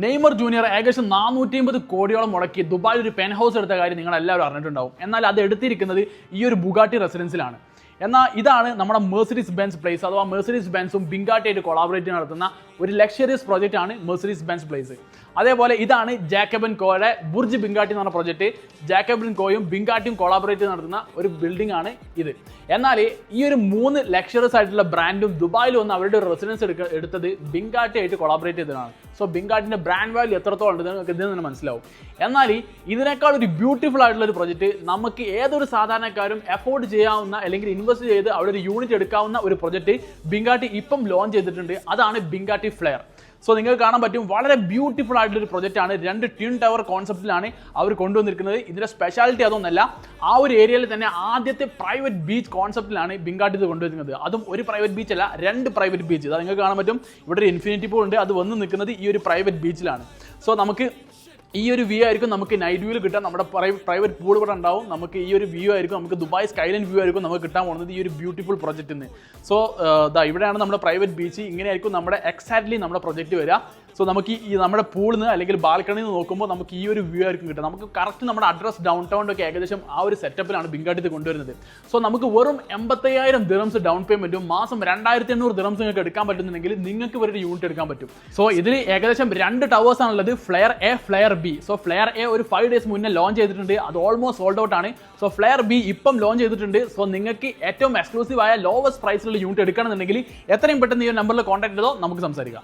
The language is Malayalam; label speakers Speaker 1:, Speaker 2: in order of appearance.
Speaker 1: നെയ്മർ ജൂനിയർ ഏകദേശം 450 കോടിയോളം മുടക്കി ദുബായിൽ ഒരു പെൻ ഹൗസ് എടുത്ത കാര്യം നിങ്ങൾ എല്ലാവരും അറിഞ്ഞിട്ടുണ്ടാവും. എന്നാൽ അത് എടുത്തിരിക്കുന്നത് ഈ ഒരു ബുഗാട്ടി റെസിഡൻസിലാണ്. എന്നാൽ ഇതാണ് നമ്മുടെ മെഴ്സിഡീസ് ബെൻസ് പ്ലേസ് അഥവാ മെഴ്സിഡീസ് ബെൻസും ബിങ്കാട്ടിയായിട്ട് കൊളാബറേറ്റ് നടത്തുന്ന ഒരു ലക്ഷറിയസ് പ്രോജക്റ്റ് ആണ് മെഴ്സിഡീസ് ബെൻസ് പ്ലേസ്. അതേപോലെ ഇതാണ് ജാക്കബൻ കോയുടെ ബുർജ് ബിങ്കാട്ടി എന്ന് പറഞ്ഞ പ്രോജക്റ്റ്. ജാക്കബൻ കോയും ബിങ്കാട്ടിയും കൊളാബറേറ്റ് നടത്തുന്ന ഒരു ബിൽഡിംഗ് ആണ് ഇത്. എന്നാൽ ഈ ഒരു 3 ലക്ഷറിയസ് ആയിട്ടുള്ള ബ്രാൻഡും ദുബായിൽ വന്ന് അവരുടെ ഒരു റെസിഡൻസ് എടുത്തത് ബിങ്കാട്ടി ആയിട്ട് കൊളാബറേറ്റ് ചെയ്തതാണ്. സോ ബിങ്കാട്ടിന്റെ ബ്രാൻഡ് വാല്യൂ എത്രത്തോളം ഉണ്ട് നിങ്ങൾക്ക് ഇതിൽ നിന്ന് മനസ്സിലാവും. എന്നാൽ ഇതിനേക്കാൾ ഒരു ബ്യൂട്ടിഫുൾ ആയിട്ടുള്ള ഒരു പ്രോജക്റ്റ് നമുക്ക് ഏതൊരു സാധാരണക്കാരും എഫോർഡ് ചെയ്യാവുന്ന അല്ലെങ്കിൽ ഇൻവെസ്റ്റ് ചെയ്ത് അവിടെ ഒരു യൂണിറ്റ് എടുക്കാവുന്ന ഒരു പ്രോജക്റ്റ് ബിങ്കാട്ടി ഇപ്പം ലോഞ്ച് ചെയ്തിട്ടുണ്ട്. അതാണ് ബിങ്കാട്ടി ഫ്ലെയർ. സോ നിങ്ങൾക്ക് കാണാൻ പറ്റും വളരെ ബ്യൂട്ടിഫുൾ ആയിട്ടുള്ള ഒരു പ്രൊജക്റ്റ് ആണ്. 2 ട്വിൻ ടവർ കോൺസെപ്റ്റിലാണ് അവർ കൊണ്ടുവന്നിരിക്കുന്നത്. ഇതിന്റെ സ്പെഷ്യാലിറ്റി അതൊന്നല്ല, ആ ഒരു ഏരിയയിൽ തന്നെ ആദ്യത്തെ പ്രൈവറ്റ് ബീച്ച് കോൺസെപ്റ്റിലാണ് ബിങ്കാട്ടി ഇത് കൊണ്ടുവരുന്നത്. അതും ഒരു പ്രൈവറ്റ് ബീച്ച് അല്ല, 2 പ്രൈവറ്റ് ബീച്ച്. അത് നിങ്ങൾക്ക് കാണാൻ പറ്റും. ഇവിടെ ഒരു ഇൻഫിനിറ്റി പൂൾ ഉണ്ട്, അത് വന്ന് നിൽക്കുന്നത് ഈ ഒരു പ്രൈവറ്റ് ബീച്ചിലാണ്. സോ നമുക്ക് ഈ ഒരു വ്യൂ ആയിരിക്കും നമുക്ക് നൈറ്റ് വ്യൂവിൽ കിട്ടാൻ. നമ്മുടെ പ്രൈവറ്റ് പൂൾ ഇവിടെ ഉണ്ടാവും. നമുക്ക് ഈ ഒരു വ്യൂ ആയിരിക്കും, നമുക്ക് ദുബായ് സ്കൈലൈൻ വ്യൂ ആയിരിക്കും നമുക്ക് കിട്ടാൻ പോകുന്നത് ഈ ഒരു ബ്യൂട്ടിഫുൾ പ്രൊജക്റ്റിൽ നിന്ന്. സോ ഇവിടെയാണ് നമ്മുടെ പ്രൈവറ്റ് ബീച്ച്. ഇങ്ങനെയായിരിക്കും നമ്മുടെ എക്സാക്ട്ലി നമ്മുടെ പ്രൊജക്റ്റ് വരിക. സോ നമുക്ക് ഈ നമ്മുടെ പൂളിൽ നിന്ന് അല്ലെങ്കിൽ ബാൽക്കണിയിൽ നിന്ന് നോക്കുമ്പോൾ നമുക്ക് ഈ ഒരു വ്യൂ ആയിരിക്കും കിട്ടുക. നമുക്ക് കറക്റ്റ് നമ്മുടെ അഡ്രസ് ഡൗൺ ടൗണിലൊക്കെ ഏകദേശം ആ ഒരു സെറ്റപ്പിലാണ് ബിങ്കാട്ടി കൊണ്ടുവരുന്നത്. സോ നമുക്ക് വെറും 85,000 ദിറംസ് ഡൗൺ പേയ്മെന്റും മാസം 2,800 ദിറംസ് നിങ്ങൾക്ക് എടുക്കാൻ പറ്റുന്നുണ്ടെങ്കിൽ നിങ്ങൾക്ക് ഒരു യൂണിറ്റ് എടുക്കാൻ പറ്റും. സോ ഇതിൽ ഏകദേശം 2 ടവേഴ്സ് ആണുള്ളത്, Flair A, Flair B. So Flair A ഒരു 5 ഡേയ്സ് മുന്നേ ലോഞ്ച് ചെയ്തിട്ടുണ്ട്, അത് ഓൾമോസ്റ്റ് സോൾഡ് ഔട്ട് ആണ്. സോ ഫ്ലെയർ ബി ഇപ്പം ലോഞ്ച് ചെയ്തിട്ടുണ്ട്. സോ നിങ്ങൾക്ക് ഏറ്റവും എക്സ്ക്ലൂസീവ് ആയ ലോവസ്റ്റ് പ്രൈസിലുള്ള യൂണിറ്റ് എടുക്കണമെന്നുണ്ടെങ്കിൽ എത്രയും പെട്ടെന്ന് ഈ നമ്പറിൽ കോൺടാക്ട് ചെയ്തോ നമുക്ക് സംസാരിക്കാം.